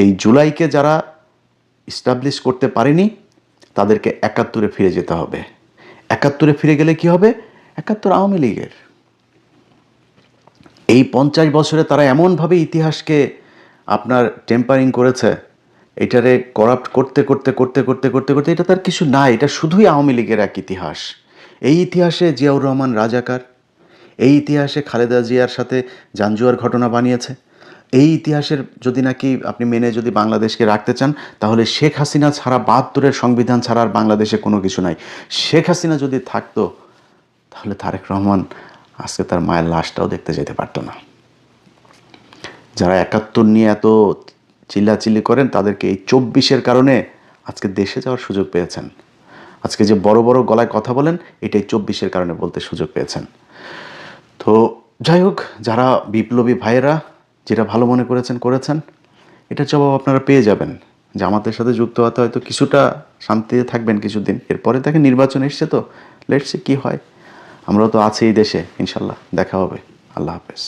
এই জুলাইকে যারা ইস্টাবলিশ করতে পারেনি তাদেরকে ৭১-এ ফিরে যেতে হবে। ৭১-এ ফিরে গেলে কি হবে? ৭১ আওয়ামী লীগের। এই ৫০ বছরে তারা এমনভাবে ইতিহাসকে আপনার টেম্পারিং করেছে, এটারে করাপ্ট করতে করতে করতে করতে করতে করতে এটা তার কিছু নাই, এটা শুধুই আওয়ামী লীগের এক ইতিহাস। এই ইতিহাসে জিয়াউর রহমান রাজাকার, এই ইতিহাসে খালেদা জিয়ার সাথে জাঞ্জুয়ার ঘটনা বানিয়েছে। এই ইতিহাসের যদি নাকি আপনি মেনে যদি বাংলাদেশকে রাখতে চান, তাহলে শেখ হাসিনা ছাড়া ৭২-এর সংবিধান ছাড়া আর বাংলাদেশে কোনো কিছু নাই। শেখ হাসিনা যদি থাকতো তাহলে তারেক রহমান আজকে তার মায়ের লাশটাও দেখতে যেতে পারতো না। যারা ৭১ নিয়ে এত চিল্লাচিল্লি করেন তাদেরকে এই ২৪-এর কারণে আজকে দেশে যাওয়ার সুযোগ পেয়েছেন। আজকে যে বড় বড় গলায় কথা বলেন, এটাই ২৪-এর কারণে বলতে সুযোগ পেয়েছেন। তো যাই হোক, যারা বিপ্লবী ভাইয়েরা যেটা ভালো মনে করেছেন করেছেন, এটার জবাব আপনারা পেয়ে যাবেন। জামাতের সাথে যুক্ত হতে হয়তো কিছুটা শান্তিতে থাকবেন কিছুদিন, এরপরে তাকে নির্বাচন এসছে, তো লেটস সি কী হয়। আমরাও তো আছি এই দেশে, ইনশাল্লাহ দেখা হবে। আল্লাহ হাফেজ।